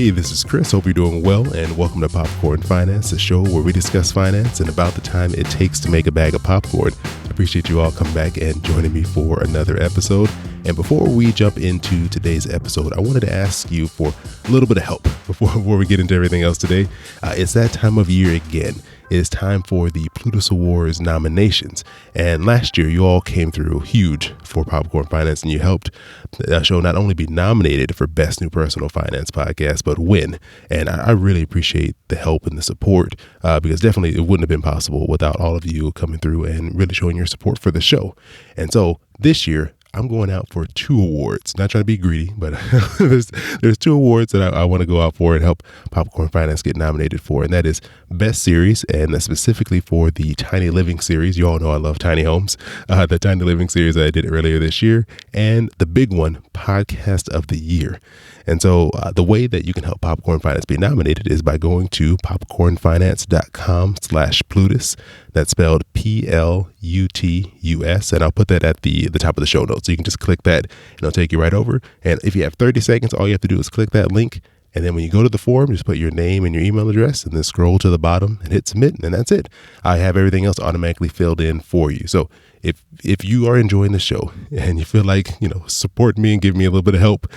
Hey, this is Chris. Hope you're doing well, and welcome to Popcorn Finance, a show where we discuss finance and about the time it takes to make a bag of popcorn. I appreciate you all coming back and joining me for another episode. And before we jump into today's episode, I wanted to ask you for a little bit of help before we get into everything else today. It's that time of year again. It is time for the Plutus Awards nominations. And last year, you all came through huge for Popcorn Finance, and you helped the show not only be nominated for Best New Personal Finance Podcast, but win. And I really appreciate the help and the support because definitely it wouldn't have been possible without all of you coming through and really showing your support for the show. And so this year, I'm going out for 2 awards. Not trying to be greedy, but there's 2 awards that I want to go out for and help Popcorn Finance get nominated for. And that is Best Series, and that's specifically for the Tiny Living series. You all know I love tiny homes. The Tiny Living series that I did earlier this year. And the big one, Podcast of the Year. And so the way that you can help Popcorn Finance be nominated is by going to popcornfinance.com/Plutus. That's spelled Plutus. And I'll put that at the top of the show notes. So you can just click that and it'll take you right over. And if you have 30 seconds, all you have to do is click that link. And then when you go to the form, just put your name and your email address and then scroll to the bottom and hit submit. And that's it. I have everything else automatically filled in for you. So if you are enjoying the show and you feel like, support me and give me a little bit of help,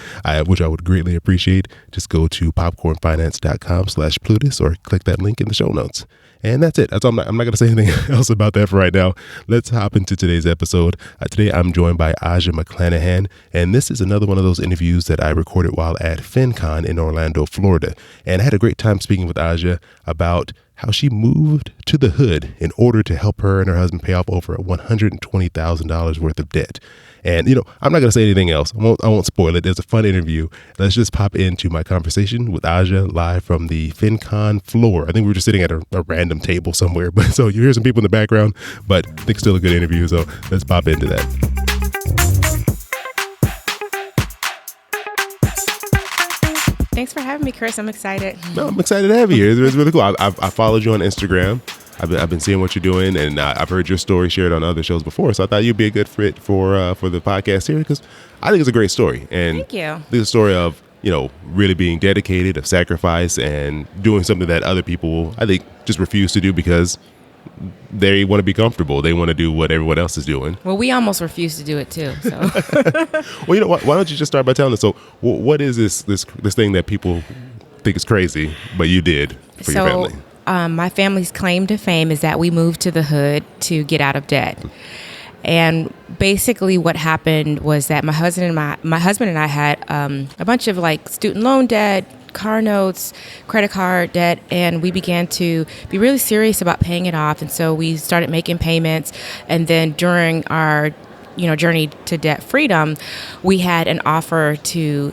which I would greatly appreciate, just go to popcornfinance.com/Plutus or click that link in the show notes. And that's it. I'm not going to say anything else about that for right now. Let's hop into today's episode. Today, I'm joined by McClanahan, and this is another one of those interviews that I recorded while at FinCon in Orlando, Florida. And I had a great time speaking with Aja about how she moved to the hood in order to help her and her husband pay off over $120,000 worth of debt. And, I'm not going to say anything else. I won't spoil it. There's a fun interview. Let's just pop into my conversation with Aja live from the FinCon floor. I think we were just sitting at a random table somewhere. But so you hear some people in the background, but I think it's still a good interview. So let's pop into that. Thanks for having me, Chris. I'm excited. No, I'm excited to have you here. It's really cool. I followed you on Instagram. I've been seeing what you're doing, and I've heard your story shared on other shows before. So I thought you'd be a good fit for the podcast here because I think it's a great story. And thank you. It's a story of really being dedicated, of sacrifice, and doing something that other people I think just refuse to do because they want to be comfortable. They want to do what everyone else is doing. Well, we almost refuse to do it too. So. Well, why don't you just start by telling us? So, what is this thing that people think is crazy, but you did for your family? My family's claim to fame is that we moved to the hood to get out of debt. And basically what happened was that my husband and I had a bunch of student loan debt, car notes, credit card debt, and we began to be really serious about paying it off. And so we started making payments. And then during our journey to debt freedom, we had an offer to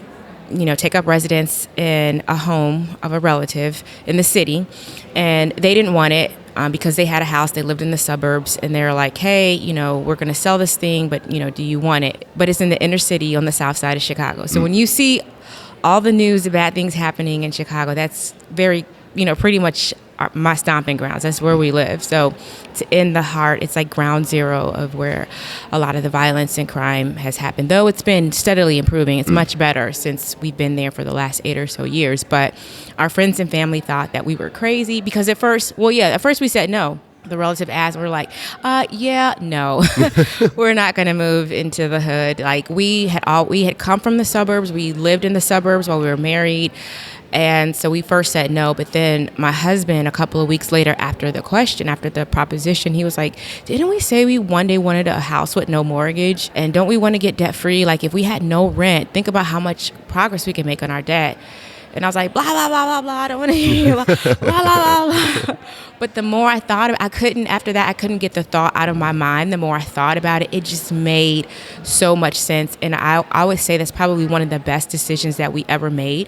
take up residence in a home of a relative in the city. And they didn't want it because they had a house. They lived in the suburbs. And they were like, hey, we're going to sell this thing, but, do you want it? But it's in the inner city on the south side of Chicago. So when you see all the news of bad things happening in Chicago, that's very, pretty much my stomping grounds. That's where we live. So it's in the heart. It's like ground zero of where a lot of the violence and crime has happened. Though it's been steadily improving. It's much better since we've been there for the last 8 or so years. But our friends and family thought that we were crazy because at first we said no. The relative asked, we're like, no, we're not going to move into the hood. We had come from the suburbs. We lived in the suburbs while we were married. And so we first said no, but then my husband, a couple of weeks later after the proposition, he was like, didn't we say we one day wanted a house with no mortgage? And don't we want to get debt free? If we had no rent, think about how much progress we can make on our debt. And I was like, blah, blah, blah, blah, blah. I don't want to hear you. Blah, blah, blah, blah. But the more I thought of it, I couldn't get the thought out of my mind. The more I thought about it, it just made so much sense. And I would say that's probably one of the best decisions that we ever made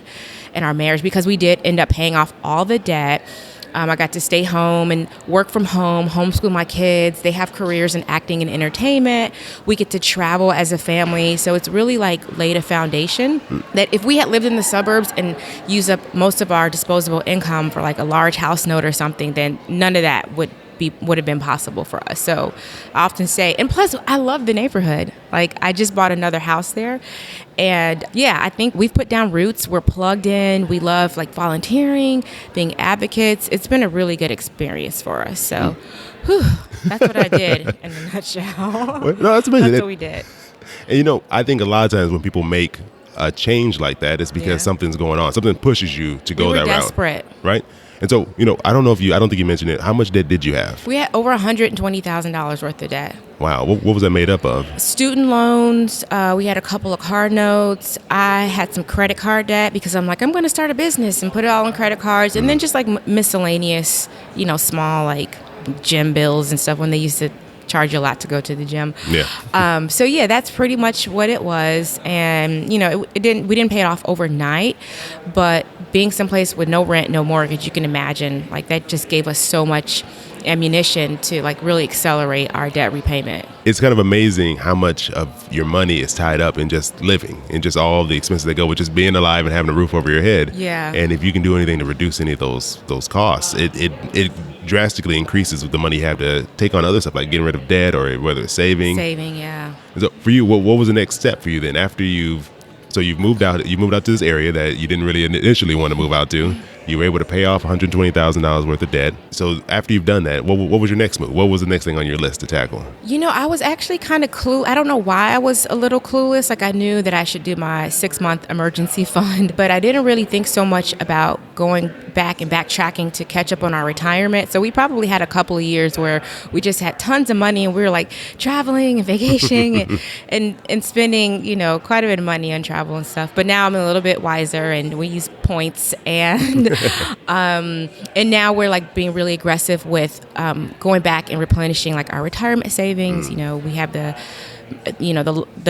in our marriage because we did end up paying off all the debt. I got to stay home and work from home, homeschool my kids. They have careers in acting and entertainment. We get to travel as a family. So it's really laid a foundation that if we had lived in the suburbs and used up most of our disposable income for a large house note or something, then none of that would would have been possible for us. So I often say, and plus I love the neighborhood. Like I just bought another house there, and yeah, I think we've put down roots. We're plugged in. We love like volunteering, being advocates. It's been a really good experience for us. So that's what I did in a nutshell. Well, no, that's amazing. That's what we did. And I think a lot of times when people make a change like that, it's because something's going on. Something pushes you to go that route. We were desperate. Right? And so, I don't think you mentioned it. How much debt did you have? We had over $120,000 worth of debt. Wow. What was that made up of? Student loans. We had a couple of car notes. I had some credit card debt because I'm going to start a business and put it all on credit cards. And then just like miscellaneous, small like gym bills and stuff when they used to charge you a lot to go to the gym. Yeah. So yeah, that's pretty much what it was. And we didn't pay it off overnight, but being someplace with no rent, no mortgage, you can imagine like that just gave us so much ammunition to like really accelerate our debt repayment. It's kind of amazing how much of your money is tied up in just living and just all the expenses that go with just being alive and having a roof over your head. Yeah. And if you can do anything to reduce any of those costs, it drastically increases the money you have to take on other stuff like getting rid of debt or whether it's saving. Yeah. So for you, what was the next step for you then after you've moved out to this area that you didn't really initially want to move out to? You were able to pay off $120,000 worth of debt. So after you've done that, what was your next move? What was the next thing on your list to tackle? I was actually kind of I don't know why I was a little clueless. Like I knew that I should do my 6-month emergency fund, but I didn't really think so much about going back and backtracking to catch up on our retirement. So we probably had a couple of years where we just had tons of money and we were like traveling and vacationing and spending, quite a bit of money on travel and stuff. But now I'm a little bit wiser and we use points and now we're like being really aggressive with going back and replenishing like our retirement savings. We have the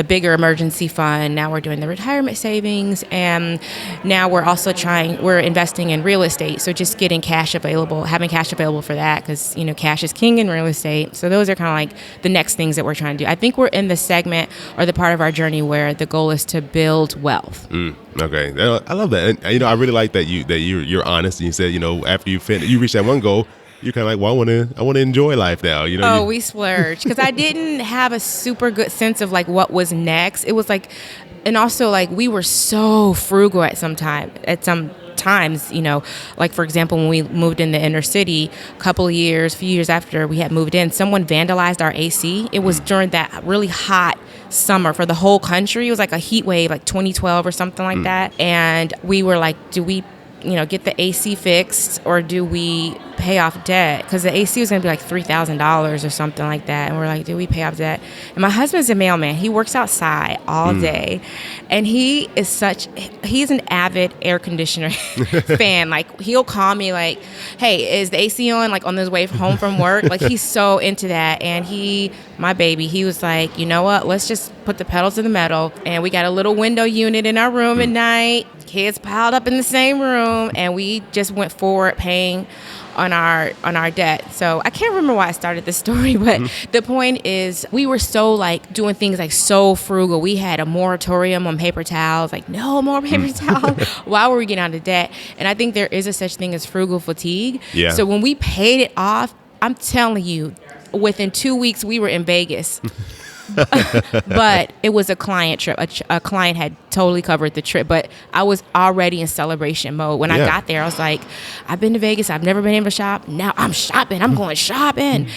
bigger emergency fund. Now we're doing the retirement savings, and now we're investing in real estate. So just having cash available for that, because cash is king in real estate. So those are kind of like the next things that we're trying to do. I think we're in the segment or the part of our journey where the goal is to build wealth. Okay, I love that. And, I really like that you're honest. And you said after you reach that one goal, you're kind of like, well, I want to enjoy life now. We splurged because I didn't have a super good sense of like what was next. It was like, and also like we were so frugal at some times, like for example, when we moved in the inner city few years after we had moved in, someone vandalized our AC. It was during that really hot summer for the whole country. It was like a heat wave, like 2012 or something like that. And we were like, do we get the AC fixed or do we pay off debt? Because the AC was going to be like $3,000 or something like that. And we're like, do we pay off debt? And my husband's a mailman. He works outside all day. And he's an avid air conditioner fan. Like he'll call me like, hey, is the AC on? Like on his way home from work. Like he's so into that. And my baby, he was like, you know what? Let's just put the pedal to the metal. And we got a little window unit in our room at night. Kids piled up in the same room, and we just went forward paying on our debt. So I can't remember why I started this story, but the point is we were so like doing things like so frugal. We had a moratorium on paper towels, like no more paper towels while we were getting out of debt. And I think there is a such thing as frugal fatigue. Yeah. So when we paid it off, I'm telling you, within 2 weeks we were in Vegas. But it was a client trip. A client had totally covered the trip, but I was already in celebration mode. When I got there, I was like, I've been to Vegas. I've never been able to shop. Now I'm shopping. I'm going shopping.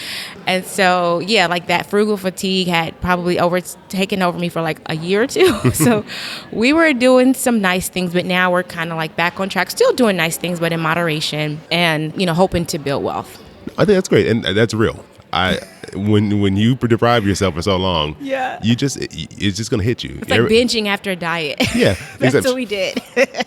And so, yeah, like that frugal fatigue had probably taken over me for like a year or two. So we were doing some nice things, but now we're kind of like back on track, still doing nice things, but in moderation and, hoping to build wealth. I think that's great. And that's real. When you deprive yourself for so long, it's just gonna hit you. It's like binging after a diet. Yeah, that's what we did.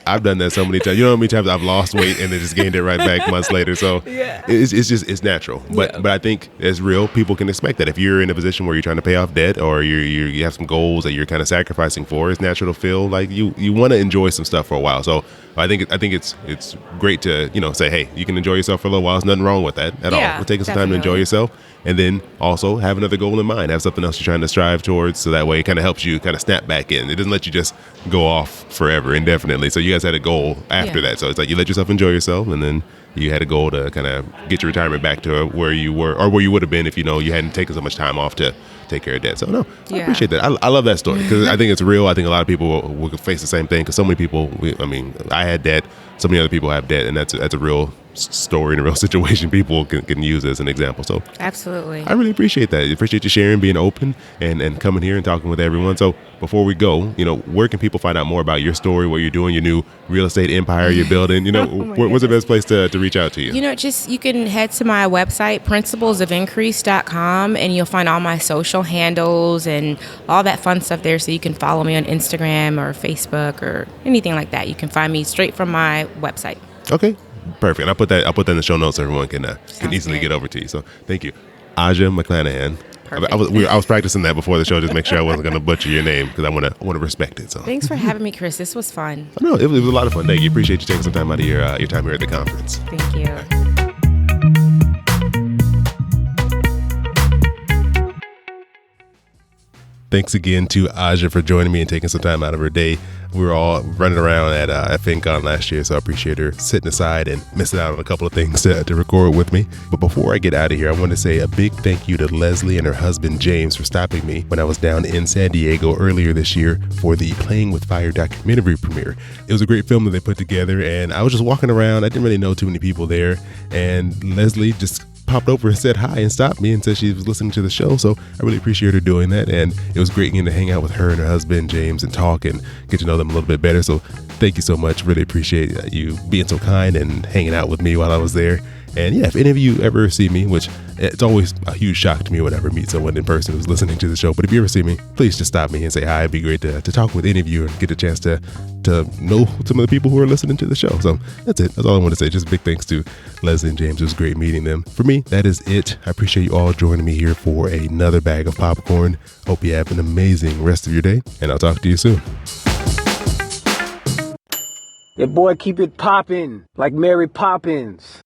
I've done that so many times. You know how many times I've lost weight and then just gained it right back months later. So it's natural. But I think it's real. People can expect that if you're in a position where you're trying to pay off debt or you have some goals that you're kind of sacrificing for, it's natural to feel like you want to enjoy some stuff for a while. So I think it's great to say, hey, you can enjoy yourself for a little while. There's nothing wrong with that at all. We're taking some time to enjoy yourself. And then also have another goal in mind, have something else you're trying to strive towards. So that way it kind of helps you kind of snap back in. It doesn't let you just go off forever, indefinitely. So you guys had a goal after that. So it's like you let yourself enjoy yourself and then you had a goal to kind of get your retirement back to where you were or where you would have been if, you hadn't taken so much time off to take care of debt. So, no, I appreciate that. I love that story because I think it's real. I think a lot of people will face the same thing because so many people, I had debt. So many other people have debt, and that's a real story and a real situation people can use as an example. So absolutely, I really appreciate that. I appreciate you sharing, being open, and coming here and talking with everyone. So before we go, where can people find out more about your story, what you're doing, your new real estate empire you're building? What's the best place to reach out to you? You can head to my website, principlesofincrease.com, and you'll find all my social handles and all that fun stuff there. So you can follow me on Instagram or Facebook or anything like that. You can find me straight from my website. Okay. Perfect. I'll put that in the show notes so everyone can easily get over to you. So thank you. Aja McClanahan. I was practicing that before the show just to make sure I wasn't going to butcher your name because I want to respect it. So thanks for having me, Chris. This was fun. No, it was a lot of fun. Thank you. Appreciate you taking some time out of your time here at the conference. Thank you. Thanks again to Aja for joining me and taking some time out of her day. We were all running around at FinCon last year, so I appreciate her sitting aside and missing out on a couple of things to record with me. But before I get out of here, I want to say a big thank you to Leslie and her husband James for stopping me when I was down in San Diego earlier this year for the Playing with Fire documentary premiere. It was a great film that they put together, and I was just walking around. I didn't really know too many people there, and Leslie just popped over and said hi and stopped me and said she was listening to the show. So I really appreciate her doing that. And it was great getting to hang out with her and her husband, James, and talk and get to know them a little bit better. So thank you so much. Really appreciate you being so kind and hanging out with me while I was there. And yeah, if any of you ever see me, which it's always a huge shock to me whenever I meet someone in person who's listening to the show, but if you ever see me, please just stop me and say hi. It'd be great to talk with any of you and get a chance to know some of the people who are listening to the show. So that's it. That's all I want to say. Just big thanks to Leslie and James. It was great meeting them. For me, that is it. I appreciate you all joining me here for another bag of popcorn. Hope you have an amazing rest of your day, and I'll talk to you soon. Yeah, boy, keep it poppin' like Mary Poppins.